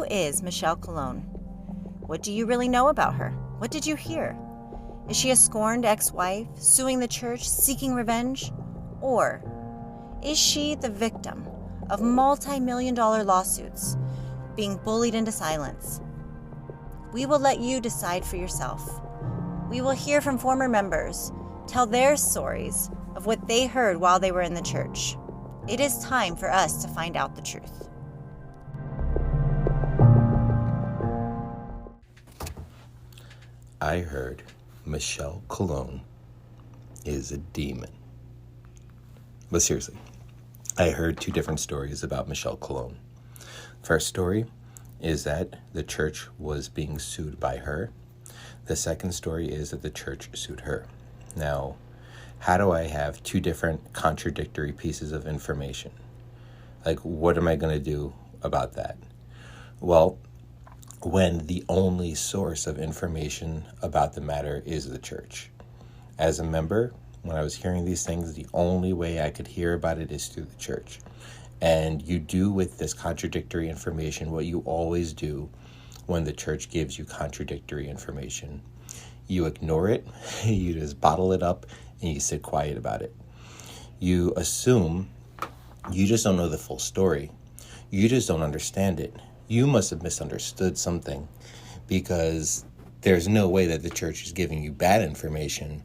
is Michele Colón? What do you really know about her? What did you hear? Is she a scorned ex-wife, suing the church, seeking revenge? Or is she the victim of multi-million-dollar lawsuits, being bullied into silence? We will let you decide for yourself. We will hear from former members, tell their stories of what they heard while they were in the church. It is time for us to find out the truth. I heard Michele Colón is a demon. But seriously, I heard two different stories about Michele Colón. First story is that the church was being sued by her. The second story is that the church sued her. Now, how do I have two different contradictory pieces of information? Like, what am I going to do about that? Well, when the only source of information about the matter is the church. As a member, when I was hearing these things, the only way I could hear about it is through the church. And you do with this contradictory information what you always do when the church gives you contradictory information. You ignore it, you just bottle it up, and you sit quiet about it. You assume you just don't know the full story. You just don't understand it. You must have misunderstood something, because there's no way that the church is giving you bad information.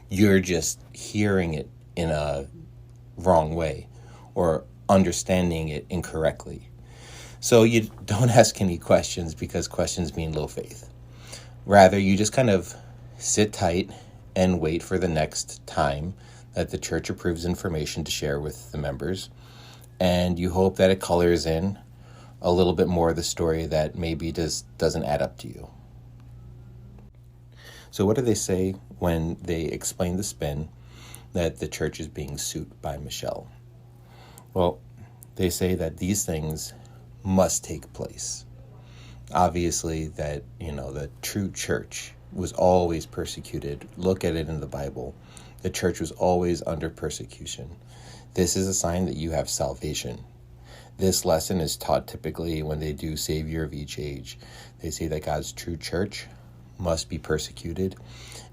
You're just hearing it in a wrong way or understanding it incorrectly. So you don't ask any questions, because questions mean low faith. Rather, you just kind of sit tight and wait for the next time that the church approves information to share with the members. And you hope that it colors in a little bit more of the story that maybe doesn't add up to you. So what do they say when they explain the spin that the church is being sued by Michele? Well, they say that these things must take place. Obviously, that, the true church was always persecuted. Look at it in the Bible. The church was always under persecution. This is a sign that you have salvation. This lesson is taught typically when they do Savior of each age. They say that God's true church must be persecuted,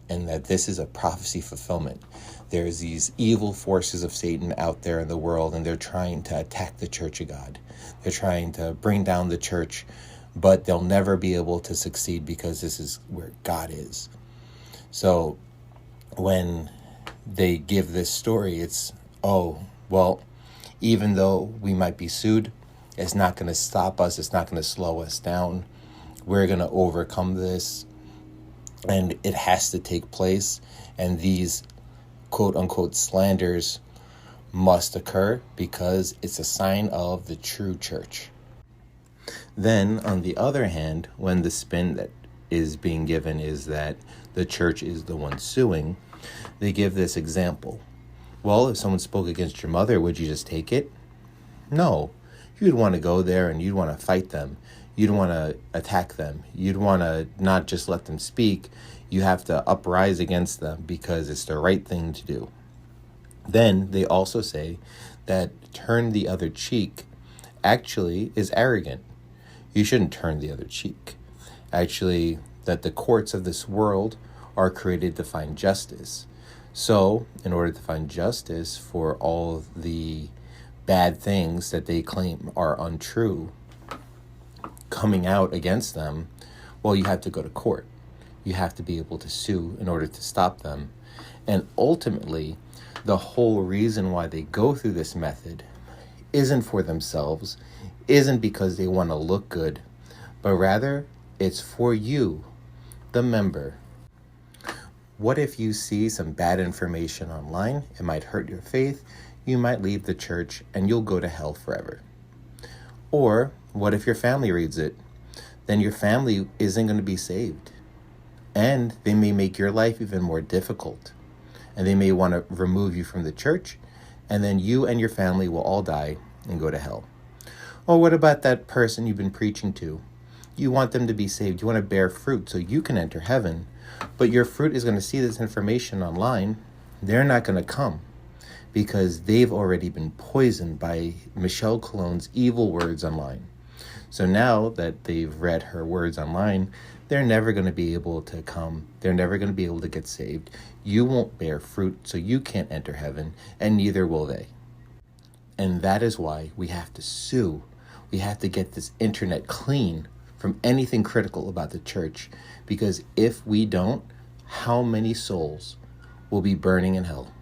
and that this is a prophecy fulfillment. There's these evil forces of Satan out there in the world, and they're trying to attack the church of God. They're trying to bring down the church, but they'll never be able to succeed, because this is where God is. So when they give this story, it's, even though we might be sued, it's not going to stop us. It's not going to slow us down. We're going to overcome this, and it has to take place. And these quote unquote slanders must occur, because it's a sign of the true church. Then, on the other hand, when the spin that is being given is that the church is the one suing, they give this example. Well, if someone spoke against your mother, would you just take it? No. You'd want to go there and you'd want to fight them. You'd want to attack them. You'd want to not just let them speak. You have to uprise against them, because it's the right thing to do. Then they also say that turn the other cheek actually is arrogant. You shouldn't turn the other cheek. Actually, that the courts of this world are created to find justice. So, in order to find justice for all the bad things that they claim are untrue coming out against them, well, you have to go to court. You have to be able to sue in order to stop them. And ultimately, the whole reason why they go through this method isn't for themselves, isn't because they want to look good, but rather it's for you, the member. What if you see some bad information online? It might hurt your faith. You might leave the church and you'll go to hell forever. Or what if your family reads it? Then your family isn't going to be saved. And they may make your life even more difficult. And they may want to remove you from the church, and then you and your family will all die and go to hell. Or what about that person you've been preaching to? You want them to be saved. You want to bear fruit so you can enter heaven. But your fruit is going to see this information online. They're not going to come, because they've already been poisoned by Michele Colón's evil words online. So now that they've read her words online, they're never going to be able to come. They're never going to be able to get saved. You won't bear fruit, so you can't enter heaven, and neither will they. And that is why we have to sue. We have to get this internet clean from anything critical about the church, because if we don't, how many souls will be burning in hell?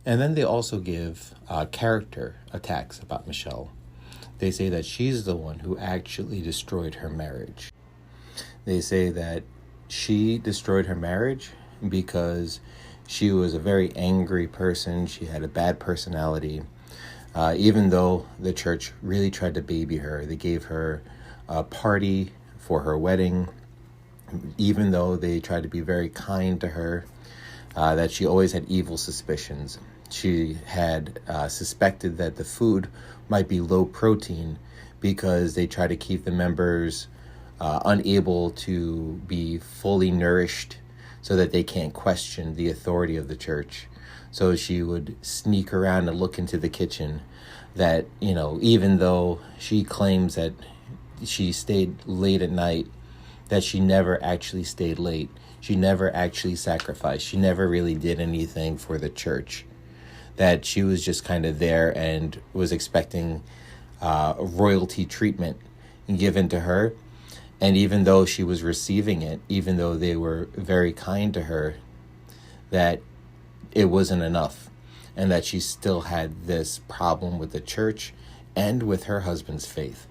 And then they also give character attacks about Michele. They say that she's the one who actually destroyed her marriage. They say that she destroyed her marriage because she was a very angry person. She had a bad personality. Even though the church really tried to baby her, they gave her a party for her wedding. Even though they tried to be very kind to her, that she always had evil suspicions. She had suspected that the food might be low protein because they try to keep the members unable to be fully nourished so that they can't question the authority of the church. So she would sneak around and look into the kitchen that, even though she claims that she stayed late at night, that she never actually stayed late. She never actually sacrificed. She never really did anything for the church. That she was just kind of there and was expecting royalty treatment given to her. And even though she was receiving it, even though they were very kind to her, that it wasn't enough. And that she still had this problem with the church and with her husband's faith.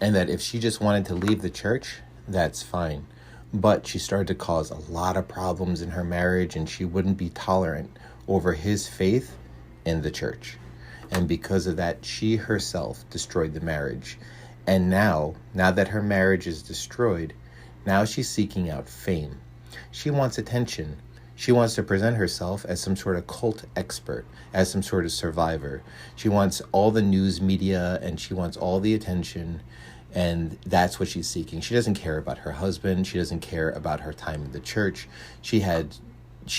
And that if she just wanted to leave the church, that's fine. But she started to cause a lot of problems in her marriage, and she wouldn't be tolerant over his faith in the church. And because of that, she herself destroyed the marriage. And now that her marriage is destroyed, now she's seeking out fame. She wants attention. She wants to present herself as some sort of cult expert, as some sort of survivor. She wants all the news media, and she wants all the attention. And that's what she's seeking. She doesn't care about her husband. She doesn't care about her time in the church. She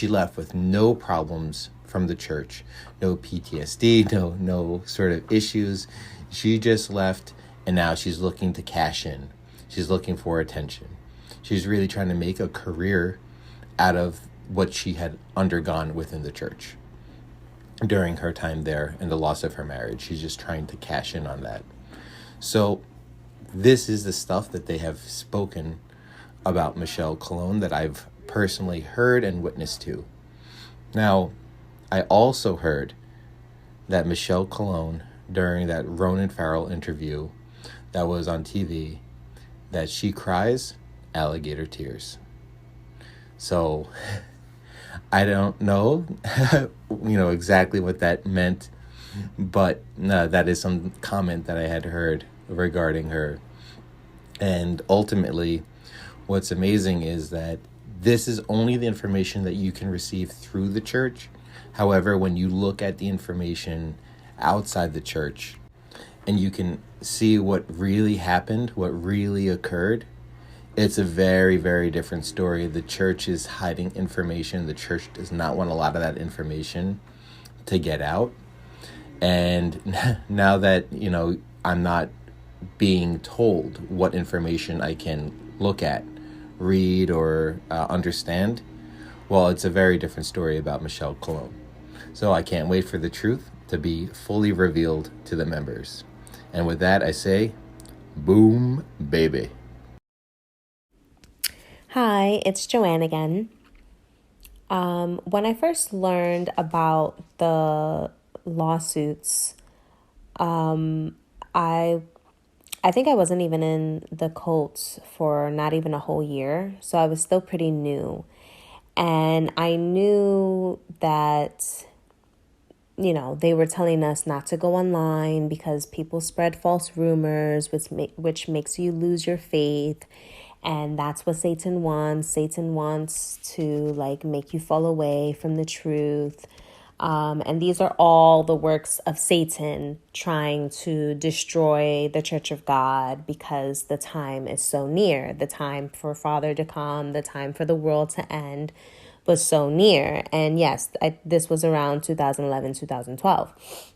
left with no problems from the church, no PTSD, no sort of issues. She just left, and now she's looking to cash in. She's looking for attention. She's really trying to make a career out of what she had undergone within the church during her time there and the loss of her marriage. She's just trying to cash in on that. So this is the stuff that they have spoken about Michele Colón that I've personally heard and witnessed to. Now, I also heard that Michele Colón, during that Ronan Farrell interview that was on TV, that she cries alligator tears. So I don't know, exactly what that meant, but that is some comment that I had heard regarding her. And ultimately, what's amazing is that this is only the information that you can receive through the church. However, when you look at the information outside the church and you can see what really happened, what really occurred, it's a very, very different story. The church is hiding information. The church does not want a lot of that information to get out. And now that, I'm not being told what information I can look at, read, or understand, well, it's a very different story about Michele Colón. So I can't wait for the truth to be fully revealed to the members. And with that, I say, boom, baby. Hi, it's Joann again. When I first learned about the lawsuits, I think I wasn't even in the cult for not even a whole year, so I was still pretty new. And I knew that, they were telling us not to go online because people spread false rumors, which makes you lose your faith. And that's what Satan wants. Satan wants to make you fall away from the truth. And these are all the works of Satan trying to destroy the Church of God because the time is so near. The time for Father to come, the time for the world to end was so near. And yes, this was around 2011, 2012.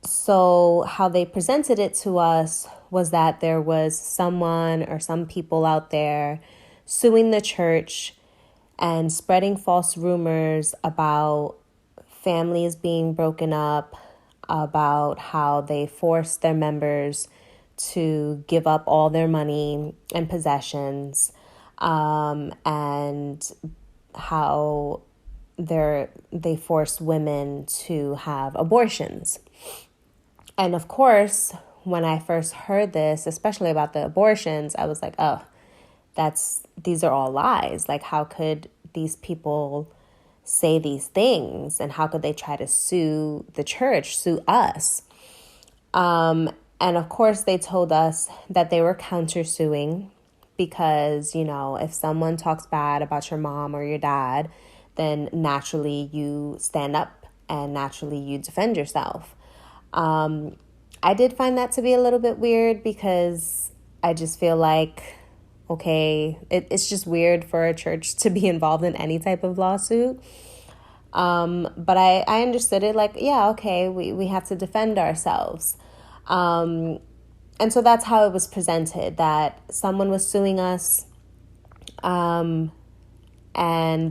So how they presented it to us was that there was someone or some people out there suing the church and spreading false rumors about families being broken up, about how they forced their members to give up all their money and possessions, and how they forced women to have abortions. And of course, when I first heard this, especially about the abortions, I was like, oh, these are all lies. Like, how could these people say these things? And how could they try to sue the church, sue us? And of course, they told us that they were countersuing because, if someone talks bad about your mom or your dad, then naturally you stand up and naturally you defend yourself. I did find that to be a little bit weird because I just feel like, okay, it's just weird for a church to be involved in any type of lawsuit. But I understood it like, yeah, okay, we have to defend ourselves. And so that's how it was presented, that someone was suing us, and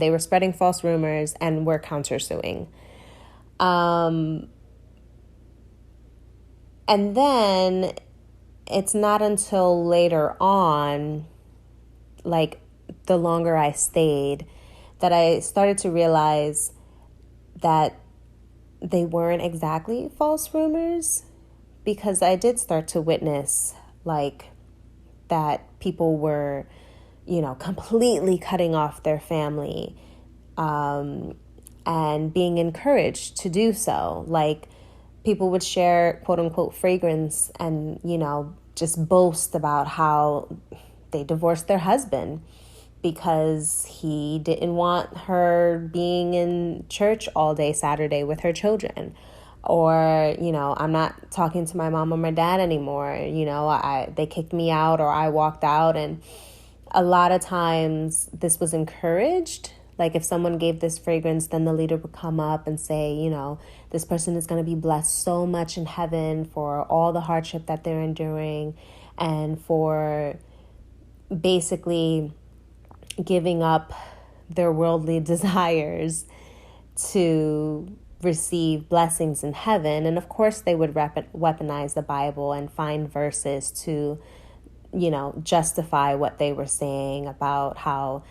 they were spreading false rumors and we're countersuing. And then it's not until later on, like the longer I stayed, that I started to realize that they weren't exactly false rumors, because I did start to witness like that people were, completely cutting off their family, and being encouraged to do so. Like, people would share quote unquote fragrance and, just boast about how they divorced their husband because he didn't want her being in church all day Saturday with her children. Or, I'm not talking to my mom or my dad anymore. They kicked me out or I walked out. And a lot of times this was encouraged. Like, if someone gave this fragrance, then the leader would come up and say, this person is going to be blessed so much in heaven for all the hardship that they're enduring and for basically giving up their worldly desires to receive blessings in heaven. And of course, they would weaponize the Bible and find verses to justify what they were saying about how,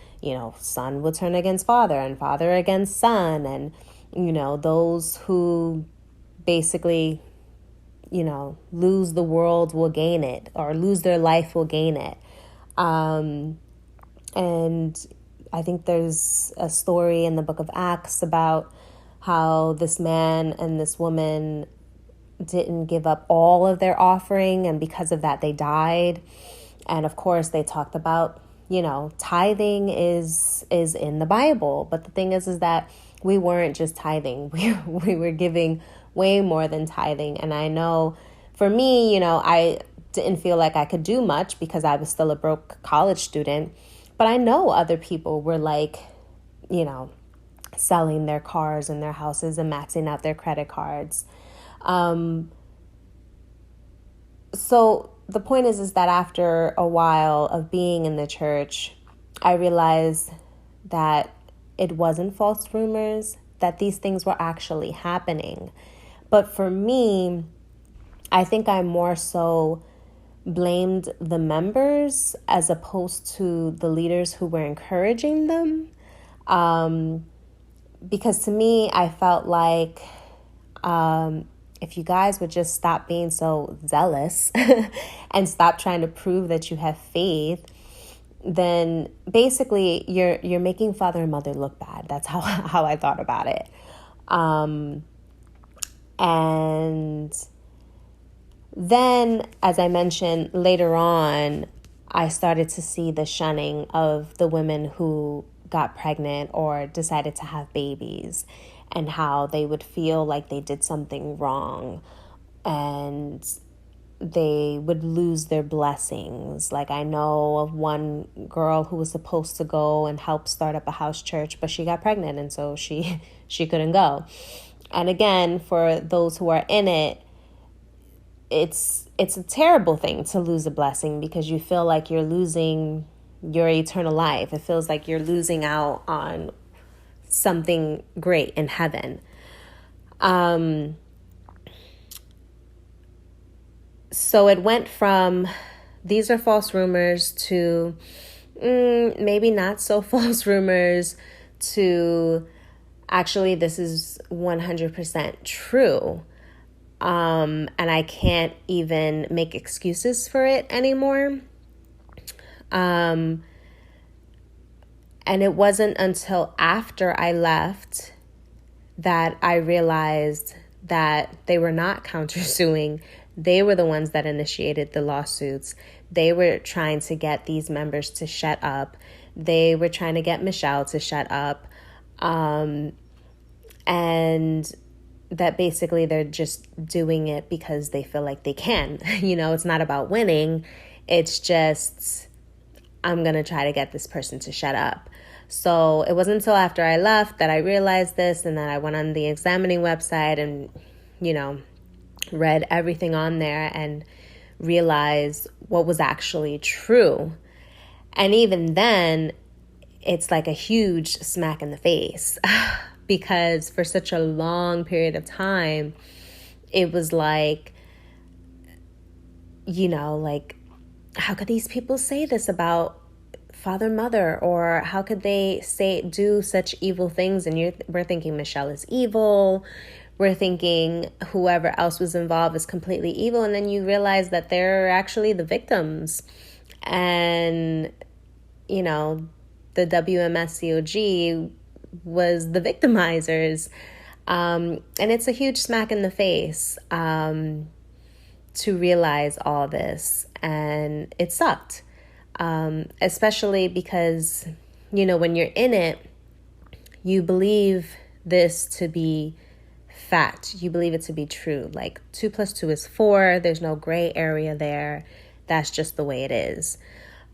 son will turn against father and father against son. And, those who basically, lose the world will gain it, or lose their life will gain it. And I think there's a story in the book of Acts about how this man and this woman didn't give up all of their offering, and because of that they died. And of course they talked about, tithing is in the Bible, but the thing is that we weren't just tithing. We were giving way more than tithing. And I know for me, I didn't feel like I could do much because I was still a broke college student, but I know other people were like, selling their cars and their houses and maxing out their credit cards. So the point is that after a while of being in the church, I realized that it wasn't false rumors, that these things were actually happening. But for me, I think I more so blamed the members as opposed to the leaders who were encouraging them. Because to me, I felt like if you guys would just stop being so zealous and stop trying to prove that you have faith, then basically you're making father and mother look bad. That's how I thought about it. And then, as I mentioned later on, I started to see the shunning of the women who got pregnant or decided to have babies, and how they would feel like they did something wrong and they would lose their blessings. Like, I know of one girl who was supposed to go and help start up a house church, but she got pregnant, and so she couldn't go. And again, for those who are in it, it's a terrible thing to lose a blessing, because you feel like you're losing your eternal life. It feels like you're losing out on something great in heaven. So it went from these are false rumors to maybe not so false rumors to actually this is 100% true. And I can't even make excuses for it anymore. And it wasn't until after I left that I realized that they were not countersuing. They were the ones that initiated the lawsuits. They were trying to get these members to shut up. They were trying to get Michele to shut up. And that basically they're just doing it because they feel like they can. It's not about winning. It's just, I'm going to try to get this person to shut up. So it wasn't until after I left that I realized this, and then I went on the examining website and, read everything on there and realized what was actually true. And even then, it's like a huge smack in the face because for such a long period of time, it was like, how could these people say this about father, mother, or how could they do such evil things? And we're thinking Michele is evil. We're thinking whoever else was involved is completely evil. And then you realize that they're actually the victims. And, the WMSCOG was the victimizers. And it's a huge smack in the face to realize all this. And it sucked, especially because, when you're in it, you believe this to be fact. You believe it to be true. Like 2 + 2 is 4. There's no gray area there. That's just the way it is.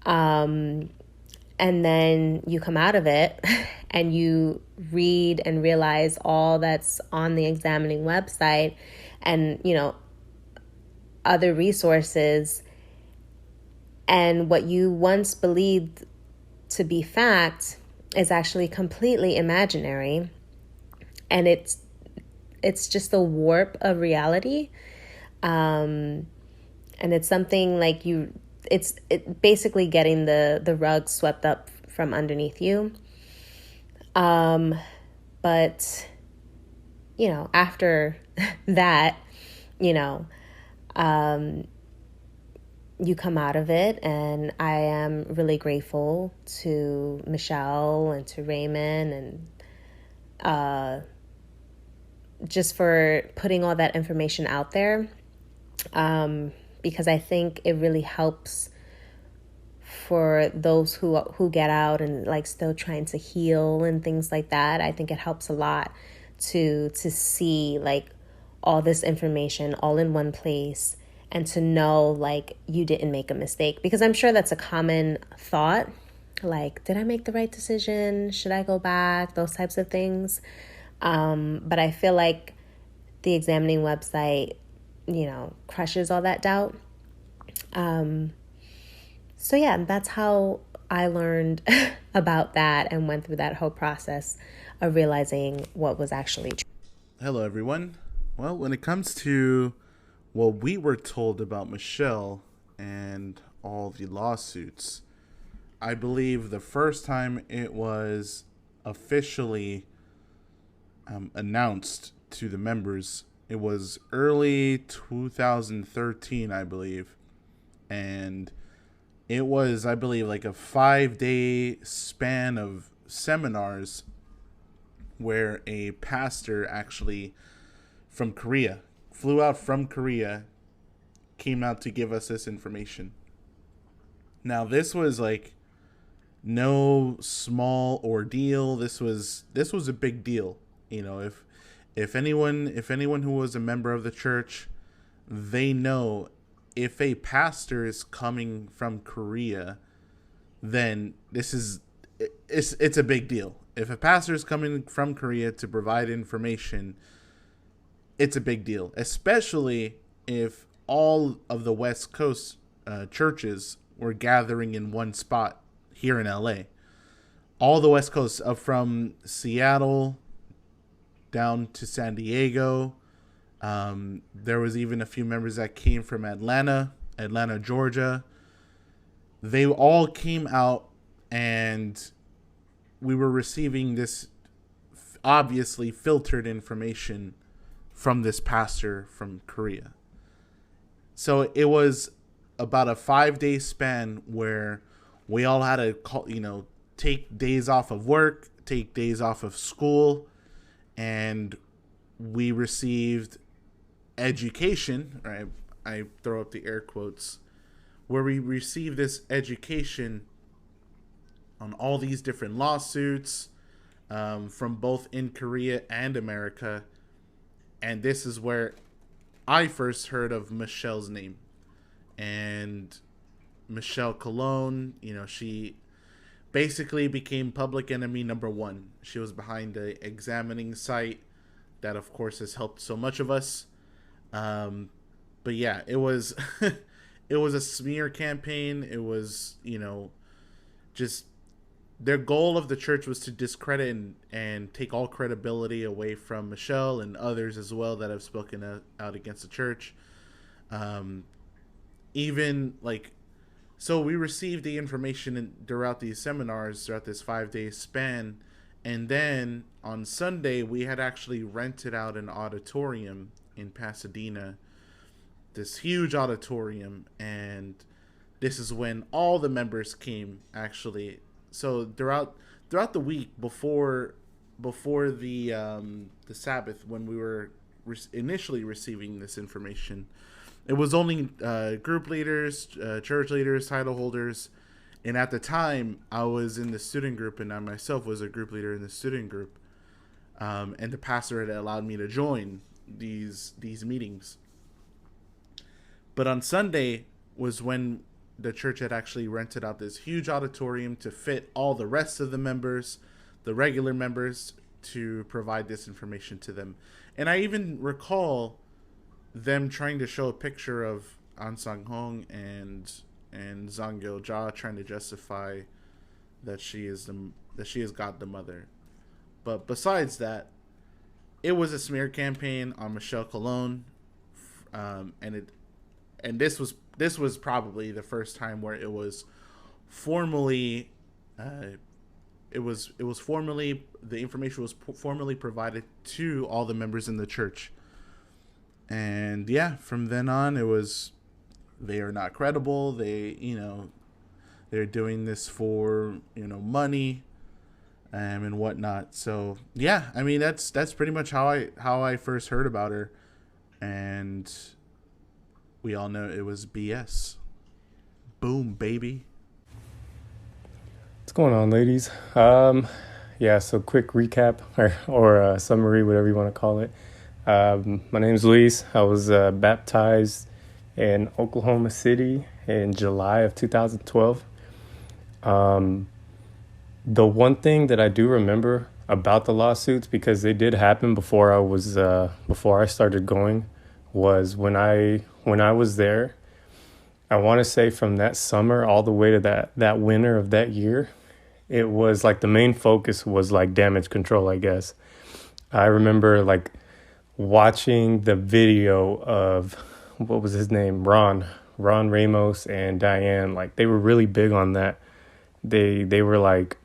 And then you come out of it and you read and realize all that's on the examining website and, other resources. And what you once believed to be fact is actually completely imaginary. And it's just a warp of reality. And it's something like it's basically getting the rug swept up from underneath you. But, after that, you come out of it, and I am really grateful to Michele and to Raymond and just for putting all that information out there, because I think it really helps for those who get out and still trying to heal and things like that. I think it helps a lot to see all this information all in one place and to know you didn't make a mistake, because I'm sure that's a common thought. Did I make the right decision? Should I go back? Those types of things. But I feel like the examining website, crushes all that doubt. So yeah, that's how I learned about that and went through that whole process of realizing what was actually true. Hello, everyone. Well, when it comes to what we were told about Michele and all the lawsuits, I believe the first time it was officially announced to the members, it was early 2013, I believe. And it was, I believe, a 5-day span of seminars where a pastor actually from Korea flew out from Korea, came out to give us this information. Now, this was no small ordeal. This was a big deal. If anyone who was a member of the church, they know if a pastor is coming from Korea, then it's a big deal. If a pastor is coming from Korea to provide information, it's a big deal, especially if all of the West Coast churches were gathering in one spot here in LA. All the West Coast, up from Seattle down to San Diego. There was even a few members that came from Atlanta, Georgia. They all came out, and we were receiving this obviously filtered information from this pastor from Korea. So it was about a 5-day span where we all had to call, take days off of work, take days off of school, and we received education, right? I throw up the air quotes, where we received this education on all these different lawsuits from both in Korea and America. And this is where I first heard of Michele's name. And Michele Colón, she basically became public enemy number one. She was behind the examining site that, of course, has helped so much of us. But yeah, it was it was a smear campaign. It was, just their goal of the church was to discredit and take all credibility away from Michele and others as well that have spoken out against the church. So we received the information throughout these seminars, throughout this 5-day span. And then on Sunday, we had actually rented out an auditorium in Pasadena, this huge auditorium. And this is when all the members came, actually. So throughout the week before the Sabbath, when we were initially receiving this information, it was only group leaders, church leaders, title holders. And at the time, I was in the student group, and I myself was a group leader in the student group. And the pastor had allowed me to join these meetings. But on Sunday was when the church had actually rented out this huge auditorium to fit all the rest of the members, the regular members, to provide this information to them. And I even recall them trying to show a picture of An Sang-hong and Zang Gyo-ja, trying to justify that she is God the Mother. But besides that, it was a smear campaign on Michele Colón, and this was probably the first time where it was formally the information was formally provided to all the members in the church. And yeah, from then on, it was, they are not credible. They're doing this for, money, and whatnot. So yeah, I mean, that's pretty much how I first heard about her. And we all know it was BS. Boom, baby. What's going on, ladies? So quick recap or summary, whatever you want to call it. My name's Luis. I was baptized in Oklahoma City in July of 2012. The one thing that I do remember about the lawsuits, because they did happen before I started going, was when I was there. I want to say from that summer all the way to that winter of that year, it was like the main focus was like damage control, I guess. I remember like watching the video of, what was his name? Ron Ramos and Diane. Like, they were really big on that. They were like,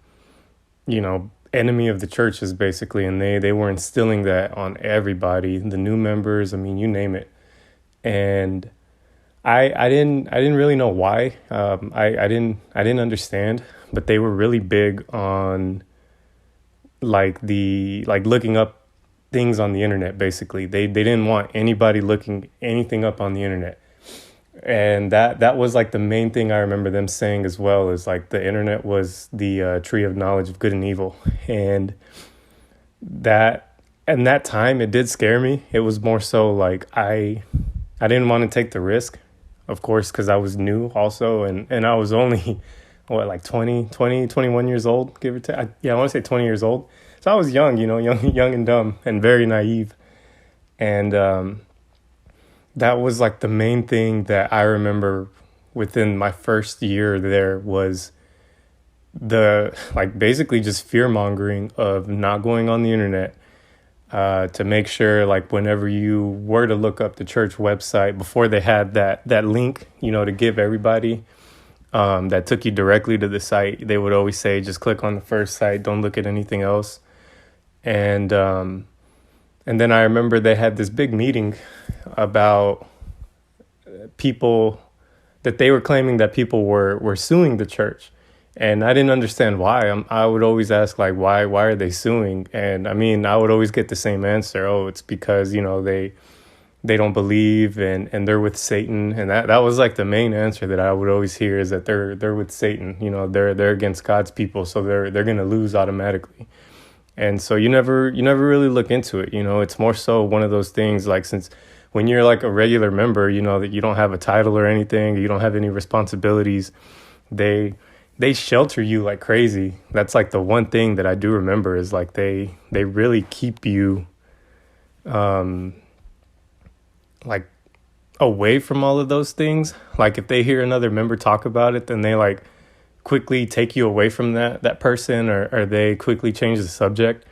enemy of the churches basically. And they were instilling that on everybody, the new members, I mean, you name it. And I didn't really know why. I didn't understand, but they were really big on looking up things on the internet. Basically, they didn't want anybody looking anything up on the internet, and that was like the main thing I remember them saying as well, is like the internet was the tree of knowledge of good and evil. And that time it did scare me. It was more so like I didn't want to take the risk, of course, because I was new also, and I was only, 21 years old, give or take. I want to say 20 years old. So I was young, young and dumb and very naive. And that was like the main thing that I remember within my first year there was the like basically just fear mongering of not going on the internet, to make sure like whenever you were to look up the church website before they had that link, to give everybody, that took you directly to the site, they would always say just click on the first site, don't look at anything else. And then I remember they had this big meeting about people that they were claiming that people were suing the church. And I didn't understand why. I would always ask, like, why are they suing? And I mean, I would always get the same answer. Oh, it's because, they don't believe and they're with Satan. And that was like the main answer that I would always hear, is that they're with Satan. They're against God's people, so they're going to lose automatically. And so you never really look into it. It's more so one of those things, like, since when you're like a regular member, that you don't have a title or anything, you don't have any responsibilities, they shelter you like crazy. That's like the one thing that I do remember, is like they really keep you like away from all of those things. Like if they hear another member talk about it, then they like quickly take you away from that person, or they quickly change the subject.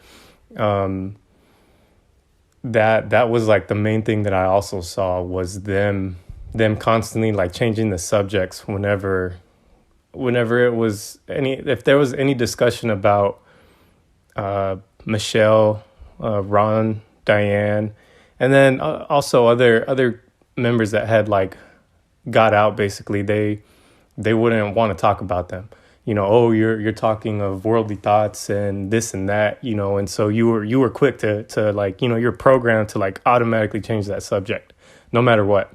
That was like the main thing that I also saw, was them constantly like changing the subjects whenever it was if there was any discussion about Michelle, Ron, Diane, and then also other members that had like got out. Basically, they wouldn't want to talk about them. Oh, you're talking of worldly thoughts and this and that, and so you were quick to like, you're programmed to like automatically change that subject no matter what.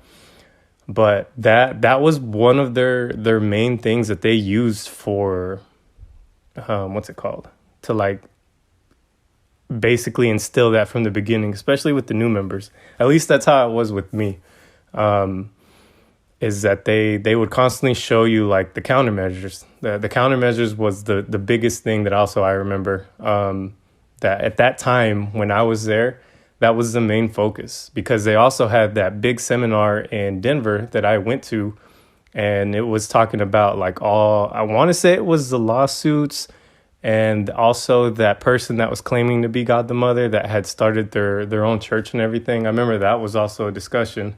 But that was one of their main things that they used for what's it called, to like basically instill that from the beginning, especially with the new members. At least that's how it was with me. Is that they would constantly show you like the countermeasures. The countermeasures was the biggest thing that also I remember, that at that time when I was there, that was the main focus, because they also had that big seminar in Denver that I went to, and it was talking about like I want to say it was the lawsuits, and also that person that was claiming to be God the Mother that had started their own church and everything. I remember that was also a discussion.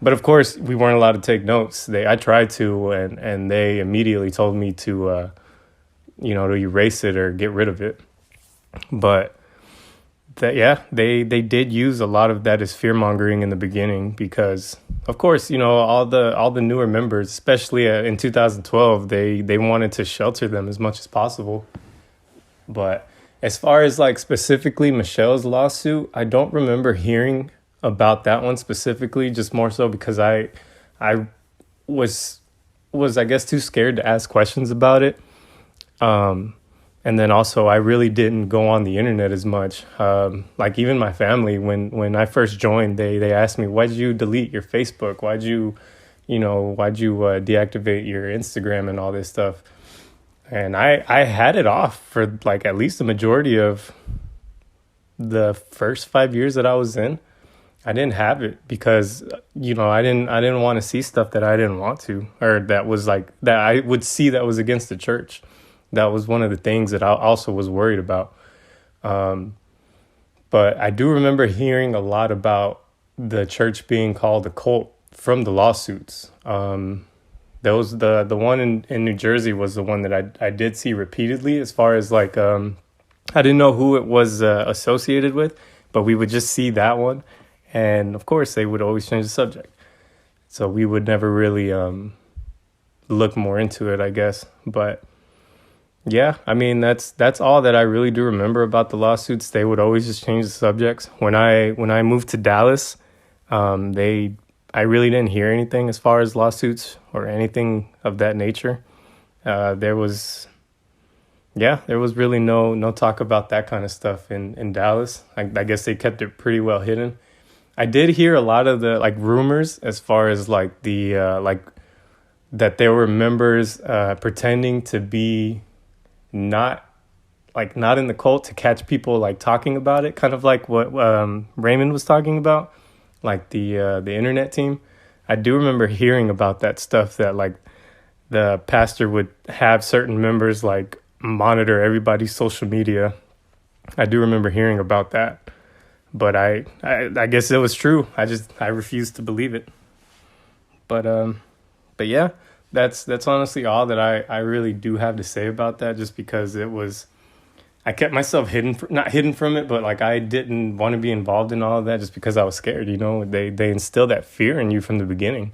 But of course, we weren't allowed to take notes. I tried to, and they immediately told me to erase it or get rid of it. But they did use a lot of that as fear mongering in the beginning, because of course, all the newer members, especially in 2012, they wanted to shelter them as much as possible. But as far as like specifically Michelle's lawsuit, I don't remember hearing about that one specifically, just more so because I was I guess too scared to ask questions about it. And then also I really didn't go on the internet as much. Like even my family, when I first joined, they asked me, why'd you delete your Facebook? Why'd you deactivate your Instagram and all this stuff? And I had it off for like at least the majority of the first 5 years that I was in. I didn't have it because, I didn't want to see stuff that I didn't want to, or that was like, that I would see that was against the church. That was one of the things that I also was worried about. But I do remember hearing a lot about the church being called a cult from the lawsuits. That was the one in New Jersey was the one that I did see repeatedly, as far as like, I didn't know who it was associated with, but we would just see that one. And of course, they would always change the subject. So we would never really look more into it, I guess. But yeah, I mean, that's all that I really do remember about the lawsuits. They would always just change the subjects. When I moved to Dallas, I really didn't hear anything as far as lawsuits or anything of that nature. There was really no talk about that kind of stuff in Dallas. I guess they kept it pretty well hidden. I did hear a lot of the like rumors as far as like the like that there were members pretending to be not in the cult to catch people like talking about it, kind of like what Raymond was talking about, like the internet team. I do remember hearing about that stuff, that like the pastor would have certain members like monitor everybody's social media. I do remember hearing about that, but I guess it was true. I refused to believe it. But yeah, that's honestly all that I really do have to say about that, just because I kept myself not hidden from it, but like I didn't want to be involved in all of that just because I was scared. They instill that fear in you from the beginning.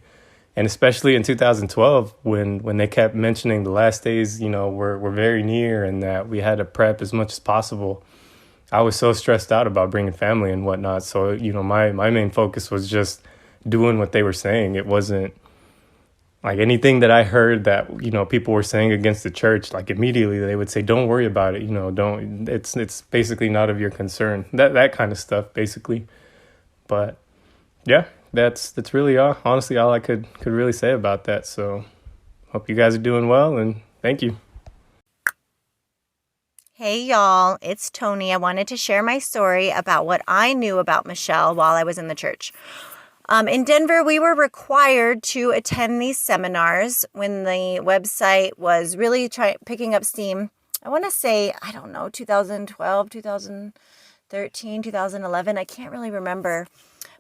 And especially in 2012, when they kept mentioning the last days, were very near, and that we had to prep as much as possible, I was so stressed out about bringing family and whatnot. So, my main focus was just doing what they were saying. It wasn't like anything that I heard that, people were saying against the church, like immediately they would say, don't worry about it. It's basically not of your concern, that kind of stuff, basically. But yeah, that's really honestly all I could really say about that. So hope you guys are doing well, and thank you. Hey y'all, it's Toni. I wanted to share my story about what I knew about Michele while I was in the church. In Denver, we were required to attend these seminars when the website was really picking up steam. I want to say, 2012, 2013, 2011. I can't really remember.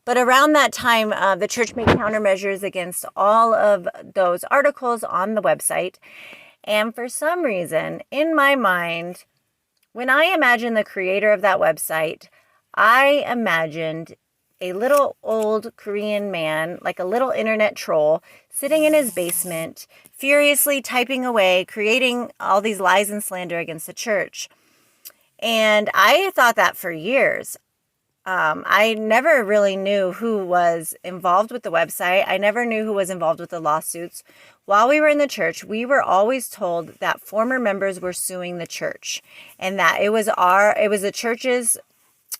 But around that time, the church made countermeasures against all of those articles on the website. And for some reason, in my mind, when I imagined the creator of that website, I imagined a little old Korean man, like a little internet troll, sitting in his basement, furiously typing away, creating all these lies and slander against the church. And I thought that for years. I never really knew who was involved with the website. I never knew who was involved with the lawsuits. While we were in the church, we were always told that former members were suing the church, and that it was the church's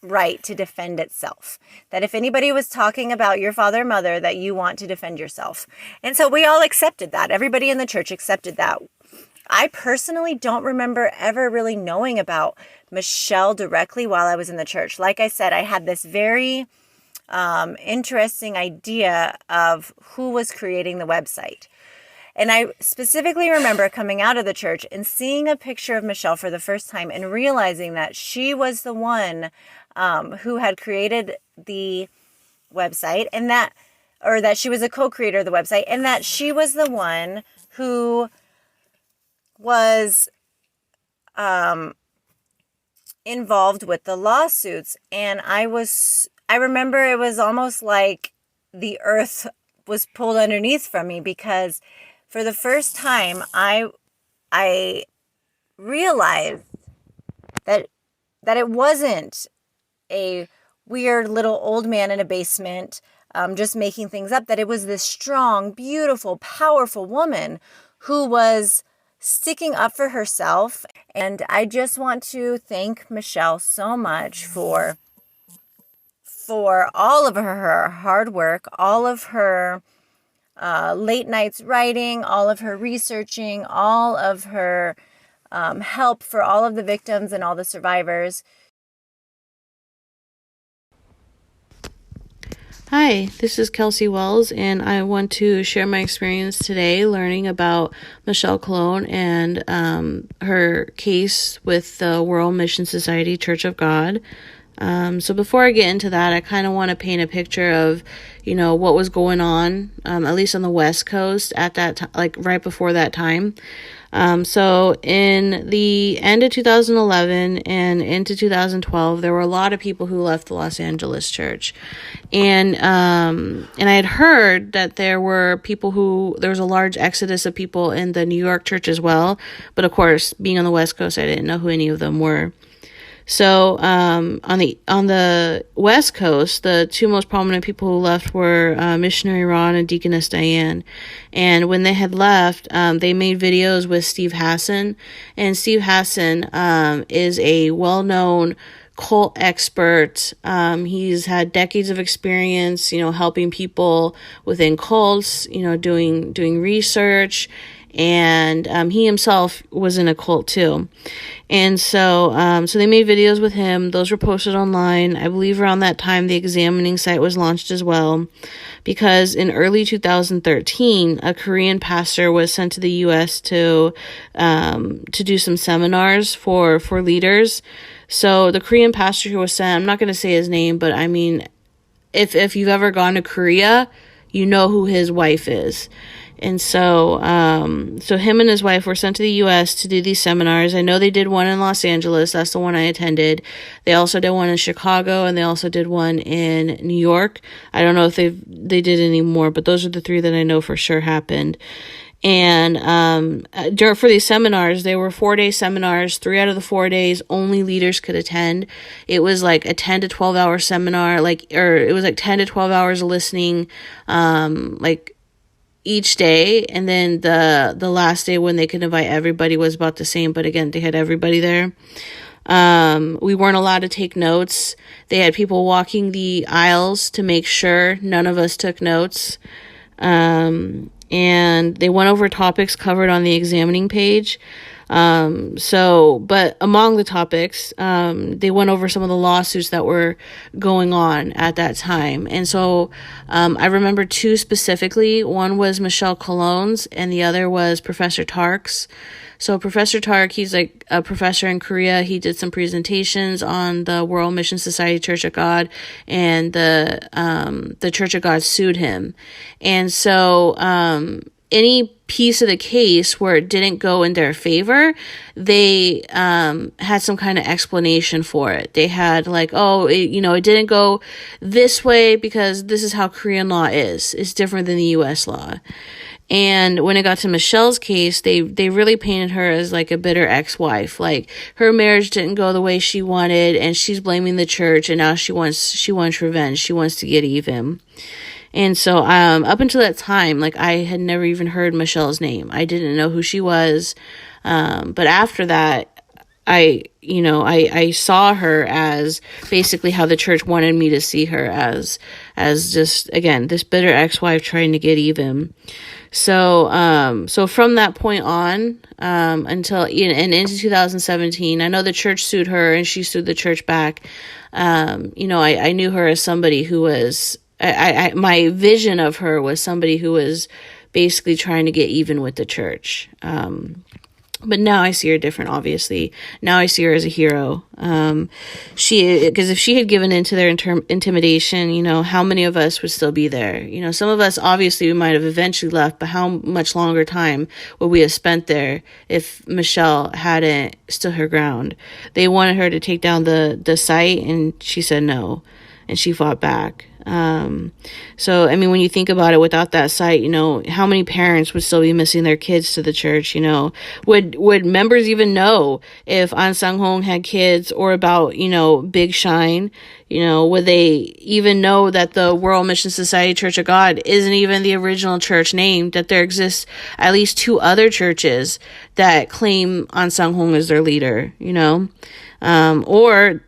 right to defend itself. That if anybody was talking about your father or mother, that you want to defend yourself. And so we all accepted that. Everybody in the church accepted that. I personally don't remember ever really knowing about Michele directly while I was in the church. Like I said, I had this very interesting idea of who was creating the website. And I specifically remember coming out of the church and seeing a picture of Michele for the first time and realizing that she was the one who had created the website, and that she was a co-creator of the website, and that she was the one who was involved with the lawsuits. And I remember it was almost like the earth was pulled underneath from me, because for the first time I realized that it wasn't a weird little old man in a basement just making things up, that it was this strong, beautiful, powerful woman who was sticking up for herself. And I just want to thank Michele so much for all of her hard work, all of her late nights writing, all of her researching, all of her help for all of the victims and all the survivors. Hi, this is Kelsey Wells, and I want to share my experience today learning about Michele Colón and her case with the World Mission Society Church of God. So before I get into that, I kind of want to paint a picture of, what was going on, at least on the West Coast at that time, like right before that time. So in the end of 2011 and into 2012, there were a lot of people who left the Los Angeles church. And I had heard that there was a large exodus of people in the New York church as well. But of course, being on the West Coast, I didn't know who any of them were. So, on the West Coast, the two most prominent people who left were, Missionary Ron and Deaconess Diane. And when they had left, they made videos with Steve Hassan. And Steve Hassan, is a well-known cult expert. He's had decades of experience, helping people within cults, doing research. and he himself was in a cult too. And so they made videos with him. Those were posted online. I believe around that time, the examining site was launched as well, because in early 2013, a Korean pastor was sent to the U.S. to do some seminars for leaders. So the Korean pastor who was sent, I'm not going to say his name, but I mean, if you've ever gone to Korea, you know who his wife is. And so him and his wife were sent to the U.S. to do these seminars. I know they did one in Los Angeles. That's the one I attended. They also did one in Chicago, and they also did one in New York. I don't know if they did any more, but those are the 3 that I know for sure happened. And for these seminars, they were 4-day seminars. 3 out of the 4 days, only leaders could attend. It was like a 10 to 12 hour seminar, it was like 10 to 12 hours of listening, each day. And then the last day when they could invite everybody was about the same, but again, they had everybody there. We weren't allowed to take notes. They had people walking the aisles to make sure none of us took notes. And they went over topics covered on the examining page. But among the topics, they went over some of the lawsuits that were going on at that time. And so, I remember 2 specifically. One was Michele Colón's, and the other was Professor Tark's. So Professor Tark, he's like a professor in Korea. He did some presentations on the World Mission Society Church of God, and the Church of God sued him. And so, any piece of the case where it didn't go in their favor, they had some kind of explanation for it. They had it didn't go this way because this is how Korean law is. It's different than the U.S. law. And when it got to Michelle's case, they really painted her as like a bitter ex-wife. Like, her marriage didn't go the way she wanted, and she's blaming the church, and now she wants revenge. She wants to get even. And so, up until that time, I had never even heard Michelle's name. I didn't know who she was. But after that, I saw her as basically how the church wanted me to see her, as just, again, this bitter ex-wife trying to get even. So from that point on, until into 2017, I know the church sued her and she sued the church back. I knew her as somebody who was, my vision of her was somebody who was basically trying to get even with the church. But now I see her different, obviously. Now I see her as a hero. Because if she had given in to their intimidation, how many of us would still be there? Some of us, obviously, we might have eventually left, but how much longer time would we have spent there if Michele hadn't stood her ground? They wanted her to take down the site, and she said no, and she fought back. So, I mean, when you think about it, without that site, how many parents would still be missing their kids to the church? Would members even know if An Sang-hong had kids, or about, Big Shine? Would they even know that the World Mission Society Church of God isn't even the original church name, that there exists at least 2 other churches that claim An Sang-hong as their leader, or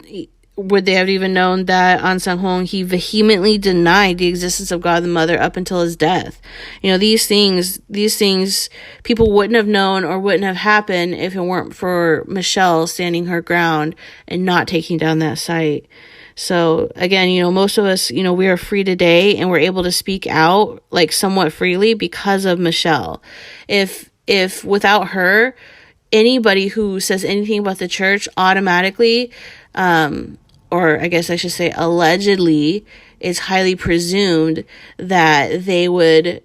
would they have even known that An Sang-hong, he vehemently denied the existence of God the Mother up until his death? These things people wouldn't have known or wouldn't have happened if it weren't for Michele standing her ground and not taking down that site. So again, most of us, we are free today, and we're able to speak out somewhat freely because of Michele. If without her, anybody who says anything about the church automatically, or I guess I should say allegedly, it's highly presumed that they would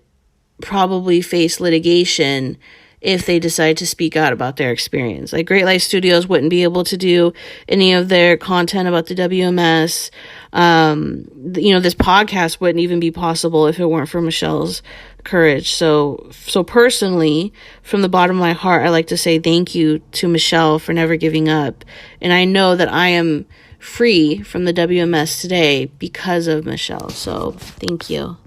probably face litigation if they decide to speak out about their experience. Great Light Studios wouldn't be able to do any of their content about the WMS. This podcast wouldn't even be possible if it weren't for Michelle's courage. So personally, from the bottom of my heart, I like to say thank you to Michele for never giving up. And I know that I am free from the WMS today because of Michele. So thank you.